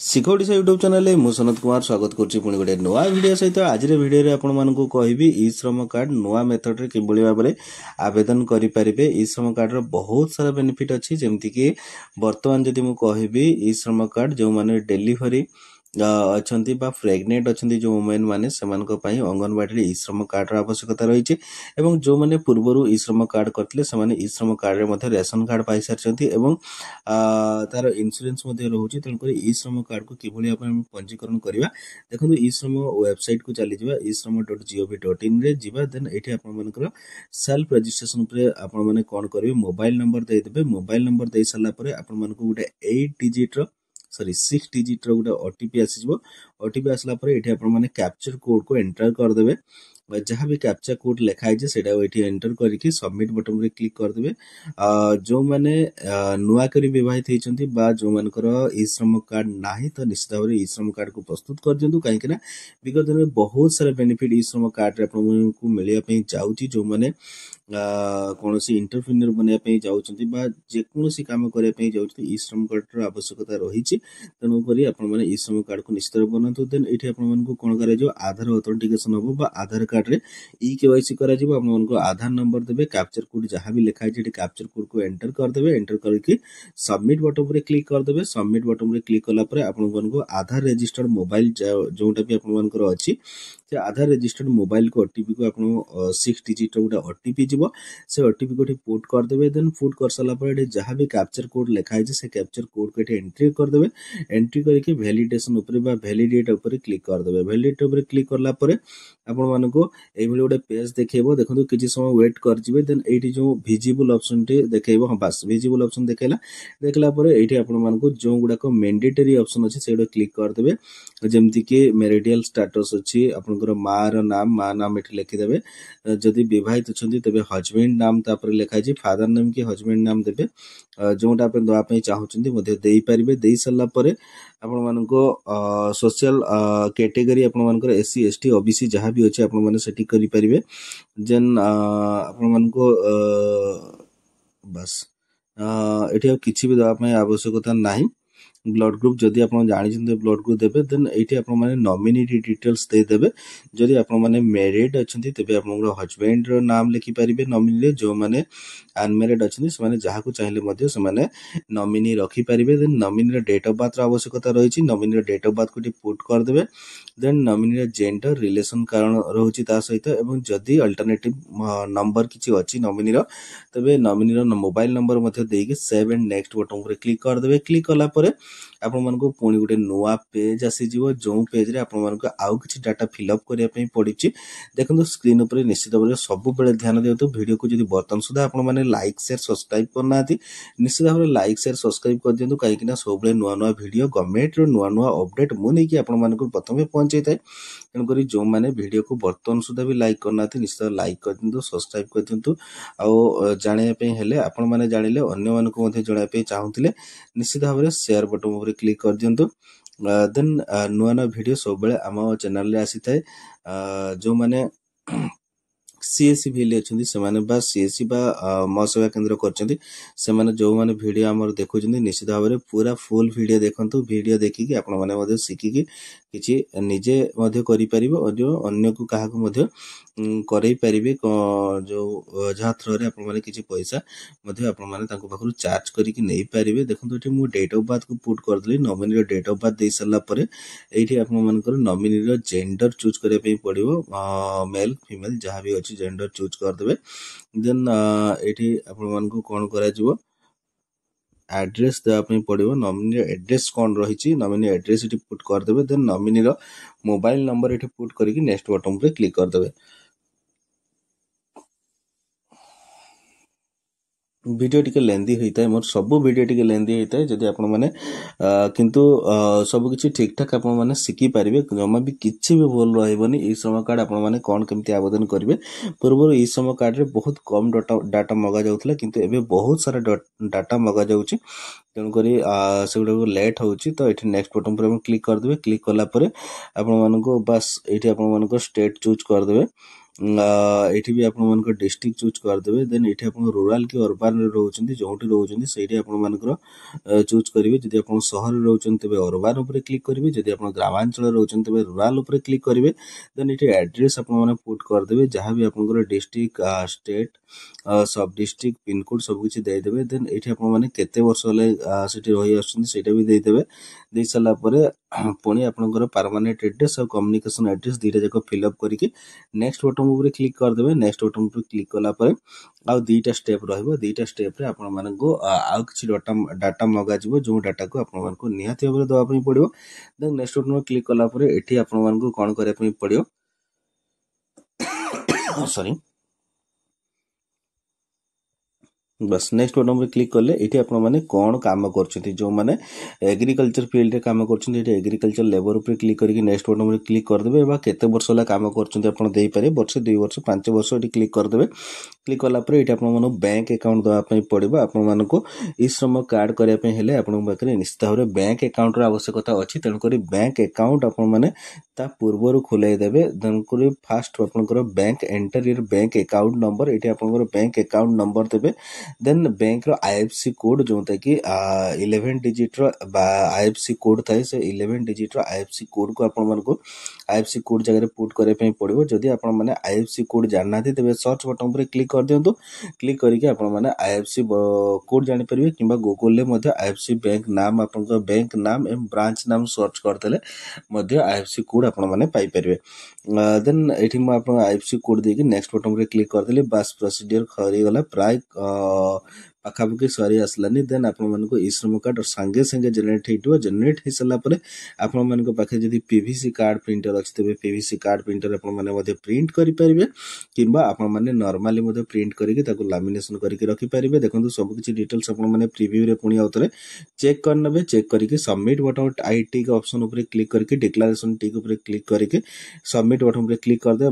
ଶିଖ Odisha YouTube channel ମୁଁ ସନତ କୁମାର ସ୍ୱାଗତ କରୁଛି ପୁଣି ଗୋଟେ ନୂଆ ଭିଡ଼ିଓ ସହିତ। ଆଜିର ଭିଡ଼ିଓରେ ଆପଣମାନଙ୍କୁ କହିବି ଇ ଶ୍ରମ କାର୍ଡ଼ ନୂଆ ମେଥଡ଼ରେ କିଭଳି ଭାବରେ ଆବେଦନ କରିପାରିବେ। ଇ ଶ୍ରମ କାର୍ଡ଼ର ବହୁତ ସାରା ବେନିଫିଟ୍ ଅଛି, ଯେମିତିକି ବର୍ତ୍ତମାନ ଯଦି ମୁଁ କହିବି ଇ ଶ୍ରମ କାର୍ଡ଼ ଯେଉଁମାନେ ଡେଲିଭରି ଅଛନ୍ତି ବା ପ୍ରେଗନେଣ୍ଟ ଅଛନ୍ତି ଯେଉଁ ଓମେନ୍ ମାନେ, ସେମାନଙ୍କ ପାଇଁ ଅଙ୍ଗନବାଡ଼ିରେ ଇ ଶ୍ରମ କାର୍ଡ଼ର ଆବଶ୍ୟକତା ରହିଛି ଏବଂ ଯେଉଁମାନେ ପୂର୍ବରୁ ଇ ଶ୍ରମ କାର୍ଡ଼ କରିଥିଲେ ସେମାନେ ଇ ଶ୍ରମ କାର୍ଡ଼ରେ ମଧ୍ୟ ରେସନ କାର୍ଡ଼ ପାଇସାରିଛନ୍ତି ଏବଂ ତାର ଇନ୍ସୁରାନ୍ସ ମଧ୍ୟ ରହୁଛି। ତେଣୁକରି ଇ ଶ୍ରମ କାର୍ଡ଼କୁ କିଭଳି ଭାବରେ ଆମେ ପଞ୍ଜୀକରଣ କରିବା, ଦେଖନ୍ତୁ ଇ ଶ୍ରମ ୱେବସାଇଟ୍କୁ ଚାଲିଯିବା, ishrama.gov.in ଯିବା। ଦେନ୍ ଏଇଠି ଆପଣମାନଙ୍କର ସେଲ୍ଫ ରେଜିଷ୍ଟ୍ରେସନ ଉପରେ ଆପଣମାନେ କ'ଣ କରିବେ, ମୋବାଇଲ ନମ୍ବର ଦେଇଦେବେ। ମୋବାଇଲ ନମ୍ବର ଦେଇ ସାରିଲା ପରେ ଆପଣମାନଙ୍କୁ ଗୋଟେ 6 ଡିଜିଟ୍ର ଗୋଟେ ଓଟିପି ଆସିଯିବ। ଓଟିପି ଆସିଲା ପରେ ଏଠି ଆପଣମାନେ କ୍ୟାପଚର କୋଡକୁ ଏଣ୍ଟର କରିଦେବେ। ଯାହା ବି କ୍ୟାପଚା କୋଡ୍ ଲେଖା ହେଇଛି ସେଇଟା ଏଠି ଏଣ୍ଟର କରିକି ସବମିଟ୍ ବଟନରେ କ୍ଲିକ୍ କରିଦେବେ। ଯେଉଁମାନେ ନୂଆ କରି ବିବାହିତ ହେଇଛନ୍ତି ବା ଯେଉଁମାନଙ୍କର ଇ ଶ୍ରମ କାର୍ଡ଼ ନାହିଁ, ତ ନିଶ୍ଚିତ ଭାବରେ ଇ ଶ୍ରମ କାର୍ଡ଼କୁ ପ୍ରସ୍ତୁତ କରିଦିଅନ୍ତୁ, କାହିଁକିନା ବିଗତ ଦିନରେ ବହୁତ ସାରା ବେନିଫିଟ୍ ଇ ଶ୍ରମ କାର୍ଡ଼ରେ ଆପଣଙ୍କୁ ମିଳିବା ପାଇଁ ଯାଉଛି। ଯେଉଁମାନେ କୌଣସି ଇଣ୍ଟରପ୍ରିନିୟର ବନିବା ପାଇଁ ଯାଉଛନ୍ତି ବା ଯେକୌଣସି କାମ କରିବା ପାଇଁ ଯାଉଛନ୍ତି, ଇ ଶ୍ରମ କାର୍ଡ଼ର ଆବଶ୍ୟକତା ରହିଛି। ତେଣୁକରି ଆପଣମାନେ ଇ ଶ୍ରମ କାର୍ଡ଼କୁ ନିଶ୍ଚିତ ବନାନ୍ତୁ। ଦେନ୍ ଏଠି ଆପଣମାନଙ୍କୁ କ'ଣ କରାଯିବ, ଆଧାର ଅଥେଣ୍ଟିକେସନ ହେବ ବା ଆଧାର କାର୍ଡ଼ରେ KYC କରାଯିବ। ଆପଣମାନଙ୍କୁ ଆଧାର ନମ୍ବର ଦେବେ, କ୍ୟାପଚର କୋଡ୍ ଯାହା ବି ଲେଖା ହେଇଛି ଏଠି କ୍ୟାପଚର କୋଡ୍କୁ ଏଣ୍ଟର କରିଦେବେ। ଏଣ୍ଟର କରିକି ସବମିଟ୍ ବଟନ ଉପରେ କ୍ଲିକ୍ କରିଦେବେ। ସବମିଟ୍ ବଟନ ଉପରେ କ୍ଲିକ୍ କଲା ପରେ ଆପଣମାନଙ୍କୁ ଆଧାର ରେଜିଷ୍ଟର୍ଡ ମୋବାଇଲ ଯେଉଁଟା ବି ଆପଣମାନଙ୍କର ଅଛି, ସେ ଆଧାର ରେଜିଷ୍ଟର୍ଡ ମୋବାଇଲକୁ ଓଟିପିକୁ ଆପଣ 6 ଡିଜିଟ୍ର ଗୋଟେ ଓଟିପି ଯିବ। ସେ ଓଟିପିକୁ ଏଠି ପୁଟ୍ କରିଦେବେ। ଦେନ୍ ପୁଟ୍ କରିସାରିଲା ପରେ ଏଠି ଯାହା ବି କ୍ୟାପଚର କୋଡ୍ ଲେଖା ହେଇଛି ସେ କ୍ୟାପଚର କୋଡ୍କୁ ଏଠି ଏଣ୍ଟ୍ରି କରିଦେବେ। ଏଣ୍ଟ୍ରି କରିକି ଭ୍ୟାଲିଡେସନ ଉପରେ ବା ଭ୍ୟାଲିଡେଟ୍ ଉପରେ କ୍ଲିକ୍ କରିଦେବେ। ଭ୍ୟାଲିଡେଟ୍ ଉପରେ କ୍ଲିକ୍ କଲା ପରେ ଆପଣମାନଙ୍କୁ এইଭଳି ଗୋଟେ ପେଜ୍ ଦେଖେଇବ। ଦେଖନ୍ତୁ କିଛି ସମୟ ୱେଟ୍ କରିଯିବେ। ଦେନ୍ ଏଇଠି ଯେଉଁ ଭିଜିବୁଲ ଅପସନଟି ଦେଖେଇବ, ହଁ ବାସ୍ ଭିଜିବୁଲ ଅପସନ ଦେଖେଇଲା। ଦେଖିଲା ପରେ ଏଇଠି ଆପଣମାନଙ୍କୁ ଯେଉଁ ଗୁଡ଼ାକ ମେଣ୍ଡେଟରୀ ଅପସନ ଅଛି ସେଗୁଡ଼ା କ୍ଲିକ୍ କରିଦେବେ। ଯେମିତିକି ମ୍ୟାରିଟାଲ ଷ୍ଟାଟସ୍ ଅଛି, ଆପଣଙ୍କର ମାର ନାମ ଏଠି ଲେଖିଦେବେ। ଯଦି ବିବାହିତ ଅଛନ୍ତି ତେବେ ହଜବେଣ୍ଡ ନାମ ତାପରେ ଲେଖା ହେଇଛି, ଫାଦର ନେମ୍ କି ହଜବେଣ୍ଡ ନାମ ଦେବେ। ଯେଉଁଟା ଆପଣ ଦେବା ପାଇଁ ଚାହୁଁଛନ୍ତି ମଧ୍ୟ ଦେଇପାରିବେ। ଦେଇ ସାରିଲା ପରେ ଆପଣମାନଙ୍କୁ ସୋସିଆଲ କ୍ୟାଟେଗୋରୀ ଆପଣମାନଙ୍କର SC ST OBC ଯାହା ବି ଅଛି ଆପଣମାନେ ସେଠି କରିପାରିବେ। ଦେନ୍ ଆପଣମାନଙ୍କୁ ବାସ୍ ଏଠି ଆଉ କିଛି ବି ଦେବା ପାଇଁ ଆବଶ୍ୟକତା ନାହିଁ। ବ୍ଲଡ ଗ୍ରୁପ୍ ଯଦି ଆପଣ ଜାଣିଛନ୍ତି ବ୍ଲଡ ଗ୍ରୁପ୍ ଦେବେ। ଦେନ୍ ଏଇଠି ଆପଣମାନେ ନମିନିଟି ଡିଟେଲ୍ସ ଦେଇଦେବେ। ଯଦି ଆପଣମାନେ ମ୍ୟାରିଡ୍ ଅଛନ୍ତି ତେବେ ଆପଣଙ୍କର ହଜବେଣ୍ଡର ନାମ ଲେଖିପାରିବେ ନମିନିରେ। ଯେଉଁମାନେ ଅନମ୍ୟାରିଡ୍ ଅଛନ୍ତି ସେମାନେ ଯାହାକୁ ଚାହିଁଲେ ମଧ୍ୟ ସେମାନେ ନମିନି ରଖିପାରିବେ। ଦେନ୍ ନମିନିର ଡେଟ୍ ଅଫ୍ ବାର୍ଥର ଆବଶ୍ୟକତା ରହିଛି। ନମିନିର ଡେଟ୍ ଅଫ୍ ବାର୍ଥକୁ ଏଠି ପୁଟ୍ କରିଦେବେ। ଦେନ୍ ନମିନିର ଜେଣ୍ଡର ରିଲେସନ କାରଣ ରହୁଛି ତା ସହିତ, ଏବଂ ଯଦି ଅଲ୍ଟରନେଟିଭ ନମ୍ବର କିଛି ଅଛି ନମିନିର, ତେବେ ନମିନିର ମୋବାଇଲ ନମ୍ବର ମଧ୍ୟ ଦେଇକି ସେଭ୍ ଆଣ୍ଡ ନେକ୍ସଟ ବଟନ ଉପରେ କ୍ଲିକ୍ କରିଦେବେ। କ୍ଲିକ୍ କଲା ପରେ ଆପଣମାନଙ୍କୁ ପୁଣି ଗୋଟେ ନୂଆ ପେଜ୍ ଆସିଯିବ, ଯେଉଁ ପେଜରେ ଆପଣମାନଙ୍କୁ ଆଉ କିଛି ଡାଟା ଫିଲ୍ଅପ୍ କରିବା ପାଇଁ ପଡ଼ିଛି। ଦେଖନ୍ତୁ ସ୍କ୍ରିନ୍ ଉପରେ ନିଶ୍ଚିତ ଭାବରେ ସବୁବେଳେ ଧ୍ୟାନ ଦିଅନ୍ତୁ। ଭିଡ଼ିଓକୁ ଯଦି ବର୍ତ୍ତମାନ ସୁଦ୍ଧା ଆପଣମାନେ ଲାଇକ୍ ସେୟାର ସବସ୍କ୍ରାଇବ୍ କରିନାହାନ୍ତି, ନିଶ୍ଚିତ ଭାବରେ ଲାଇକ୍ ସେୟାର ସବସ୍କ୍ରାଇବ୍ କରିଦିଅନ୍ତୁ, କାହିଁକିନା ସବୁବେଳେ ନୂଆ ନୂଆ ଭିଡ଼ିଓ ଗଭର୍ଣ୍ଣମେଣ୍ଟର ନୂଆ ନୂଆ ଅପଡେଟ୍ ମୁଁ ନେଇକି ଆପଣମାନଙ୍କୁ ପ୍ରଥମେ ପହଞ୍ଚାଇଥାଏ। ତେଣୁକରି ଯେଉଁମାନେ ଭିଡ଼ିଓକୁ ବର୍ତ୍ତମାନ ସୁଦ୍ଧା ବି ଲାଇକ୍ କରିନାହାନ୍ତି ନିଶ୍ଚିତ ଲାଇକ୍ କରିଦିଅନ୍ତୁ, ସବସ୍କ୍ରାଇବ୍ କରିଦିଅନ୍ତୁ। ଆଉ ଜାଣିବା ପାଇଁ ହେଲେ ଆପଣମାନେ ଜାଣିଲେ ଅନ୍ୟମାନଙ୍କୁ ମଧ୍ୟ ଜଣାଇବା ପାଇଁ ଚାହୁଁଥିଲେ ନିଶ୍ଚିତ ଭାବରେ ସେୟାର ବଟନ ଉପରେ କ୍ଲିକ୍ କରିଦିଅନ୍ତୁ। ଦେନ୍ ନୂଆ ନୂଆ ଭିଡ଼ିଓ ସବୁବେଳେ ଆମ ଚ୍ୟାନେଲରେ ଆସିଥାଏ। ଯେଉଁମାନେ CSC ଭିଲି ଅଛନ୍ତି ସେମାନେ ବା CSC ବା ମୋ ସେବା କେନ୍ଦ୍ର କରିଛନ୍ତି, ସେମାନେ ଯେଉଁମାନେ ଭିଡ଼ିଓ ଆମର ଦେଖୁଛନ୍ତି ନିଶ୍ଚିତ ଭାବରେ ପୁରା ଫୁଲ୍ ଭିଡ଼ିଓ ଦେଖନ୍ତୁ। ଭିଡ଼ିଓ ଦେଖିକି ଆପଣମାନେ ମଧ୍ୟ ଶିଖିକି କିଛି ନିଜେ ମଧ୍ୟ କରିପାରିବେ, ଅନ୍ୟକୁ କାହାକୁ ମଧ୍ୟ କରେଇ ପାରିବେ। ଯେଉଁ ଯାହା ଥ୍ରୋରେ ଆପଣମାନେ କିଛି ପଇସା ମଧ୍ୟ ଆପଣମାନେ ତାଙ୍କ ପାଖରୁ ଚାର୍ଜ କରିକି ନେଇପାରିବେ। ଦେଖନ୍ତୁ ଏଠି ମୁଁ ଡେଟ୍ ଅଫ୍ ବାର୍ଥକୁ ପୁଟ୍ କରିଦେଲି। ନମିନିର ଡେଟ୍ ଅଫ୍ ବାର୍ଥ ଦେଇ ସାରିଲା ପରେ ଏଇଠି ଆପଣମାନଙ୍କର ନମିନିର ଜେଣ୍ଡର ଚୁଜ୍ କରିବା ପାଇଁ ପଡ଼ିବ। ମେଲ୍ ଫିମେଲ୍ ଯାହା ବି ଅଛି ଜେଣ୍ଡର ଚୁଜ୍ କରିଦେବେ। ଦେନ୍ ଏଇଠି ଆପଣମାନଙ୍କୁ କ'ଣ କରାଯିବ, ଆଡ୍ରେସ୍ ଦେବା ପାଇଁ ପଡ଼ିବ। ନମିନିର ଆଡ୍ରେସ୍ କ'ଣ ରହିଛି, ନମିନି ଆଡ୍ରେସ୍ ଏଠି ପୁଟ୍ କରିଦେବେ। ଦେନ୍ ନମିନିର ମୋବାଇଲ ନମ୍ବର ଏଠି ପୁଟ୍ କରିକି ନେକ୍ସଟ ବଟନ ଉପରେ କ୍ଲିକ୍ କରିଦେବେ। ভিডিও ଟିକେ ଲେନ୍ଦି ହୋଇଥାଏ, ମୋର ସବୁ ଭିଡ଼ିଓ ଟିକେ ଲେନ୍ଦି ହୋଇଥାଏ। ଯଦି ଆପଣମାନେ କିନ୍ତୁ ସବୁକିଛି ଠିକ୍ଠାକ୍ ଆପଣମାନେ ଶିଖିପାରିବେ, ଜମା ବି କିଛି ବି ଭୁଲ ରହିବନି। ଇ ଶ୍ରମ କାର୍ଡ଼ ଆପଣମାନେ କ'ଣ କେମିତି ଆବେଦନ କରିବେ। ପୂର୍ବରୁ ଇ ଶ୍ରମ କାର୍ଡ଼ରେ ବହୁତ କମ୍ ଡାଟା ମଗାଯାଉଥିଲା, କିନ୍ତୁ ଏବେ ବହୁତ ସାରା ଡାଟା ମଗାଯାଉଛି। ତେଣୁକରି ସେଗୁଡ଼ାକୁ ଲେଟ୍ ହେଉଛି। ତ ଏଠି ନେକ୍ସଟ ବଟନ ଉପରେ ଆପଣ କ୍ଲିକ୍ କରିଦେବେ। କ୍ଲିକ୍ କଲା ପରେ ଆପଣମାନଙ୍କୁ ବାସ୍ ଏଇଠି ଆପଣମାନଙ୍କ ଷ୍ଟେଟ୍ ଚୁଜ୍ କରିଦେବେ। ଏଠି ବି ଆପଣମାନଙ୍କ ଡିଷ୍ଟ୍ରିକ୍ଟ ଚୁଜ୍ କରିଦେବେ। ଦେନ୍ ଏଠି ଆପଣ ରୁରାଲ କି ଅର୍ବାନରେ ରହୁଛନ୍ତି, ଯେଉଁଠି ରହୁଛନ୍ତି ସେଇଠି ଆପଣମାନଙ୍କର ଚୁଜ୍ କରିବେ। ଯଦି ଆପଣ ସହରରେ ରହୁଛନ୍ତି ତେବେ ଅର୍ବାନ ଉପରେ କ୍ଲିକ୍ କରିବେ, ଯଦି ଆପଣ ଗ୍ରାମାଞ୍ଚଳରେ ରହୁଛନ୍ତି ତେବେ ରୁରାଲ ଉପରେ କ୍ଲିକ୍ କରିବେ। ଦେନ୍ ଏଠି ଆଡ୍ରେସ୍ ଆପଣମାନେ ପୁଟ୍ କରିଦେବେ, ଯାହା ବି ଆପଣଙ୍କର ଡିଷ୍ଟ୍ରିକ୍ଟ, ଷ୍ଟେଟ୍, ସବ୍ ଡିଷ୍ଟ୍ରିକ୍ଟ, ପିନକୋଡ୍ ସବୁ କିଛି ଦେଇଦେବେ। ଦେନ୍ ଏଠି ଆପଣମାନେ କେତେ ବର୍ଷ ହେଲେ ସେଠି ରହି ଆସୁଛନ୍ତି ସେଇଟା ବି ଦେଇଦେବେ। ଦେଇ ସାରିଲା ପରେ ପୁଣି ଆପଣଙ୍କର ପରମାନେଣ୍ଟ ଆଡ୍ରେସ୍ ଆଉ କମ୍ୟୁନିକେସନ୍ ଆଡ୍ରେସ୍ ଦୁଇଟା ଯାକ ଫିଲ୍ଅପ୍ କରିକି ନେକ୍ସଟ ବଟନ୍ ଉପରେ କ୍ଲିକ୍ କରିଦେବେ। ନେକ୍ସଟ ବଟନ୍ ଉପରେ କ୍ଲିକ୍ କଲା ପରେ ଆଉ ଦୁଇଟା ଷ୍ଟେପ୍ ରହିବ। ଦୁଇଟା ଷ୍ଟେପ୍ରେ ଆପଣମାନଙ୍କୁ ଆଉ କିଛି ଡାଟା ମଗାଯିବ, ଯେଉଁ ଡାଟାକୁ ଆପଣମାନଙ୍କୁ ନିହାତି ଭାବରେ ଦେବା ପାଇଁ ପଡ଼ିବ। ଦେନ୍ ନେକ୍ସଟ ବଟନ୍ କ୍ଲିକ୍ କଲା ପରେ ଏଠି ଆପଣମାନଙ୍କୁ କ'ଣ କରିବା ପାଇଁ ପଡ଼ିବ, ସରି बस नेक्स्ट बटन पर क्लिक कले ये आपने कौन काम कर एग्रीकल्चर फील्ड रे काम कर एग्रीकल्चर लेबर पर क्लिक करके नेक्स्ट बटन पर क्लिक करदे केते वर्ष है काम कर वर्ष 2 वर्ष 5 वर्ष ये क्लिक करदे। क्लिक कलापर ये आपको बैंक अकाउंट देवाई पड़ो। आपको ई श्रम कार्ड करने आपके निश्चित भाव में बैंक अकाउंट आवश्यकता अच्छी, तेणुक बैंक अकाउंट आपने पूर्वर खोलदेवे। तेणुक फास्ट आपंकर बैंक एंटर यर बैंक अकाउंट नंबर, ये आप बैंक अकाउंट नंबर देवे। देन बैंक आईएफसी कोड जोटा कि 11 डिजिट आईएफसी कोड थाए, से 11 डिजिट आईएफसी कोड को आपको आईएफसी कोड जगह पुट करने पड़ो। जदि आपने आईएफसी कोड जानना तेज सर्च बटन पर क्लिक कर दिंतु। क्लिक करके आपने आईएफसी कोड जानीपर कि गूगल आईएफसी बैंक नाम आप बैंक नाम एवं ब्रांच नाम सर्च करते आईएफसी कोड आपरे। देन ये मुझे आईएफसी कोड देके नेक्स्ट बटन पर क्लिक करदेली। बास प्रोसीजर सरीगला प्राय पाखापाखि सरी आसलानी। देन आपको ई श्रम कार्ड सांगे सांगे जेनेरेट हो जेनेरेट हो सारापर आपण पाखे जब पीवीसी कार्ड प्रिंटर अच्छी तेज पीवीसी कार्ड प्रिंटर आपने प्रिंट करेंगे कि आपने नॉर्मली प्रिंट करके लामिनेशन करके रखिपारे। देखो सबकि डिटेल्स आपने प्रीव्यू रे पुणी आउ थे चेक करने। चेक करके submit button I tick option उपर क्लिक करके डिक्लेरेशन टिक उपर क्लिक करके सबमिट बटन पर क्लिक करदे।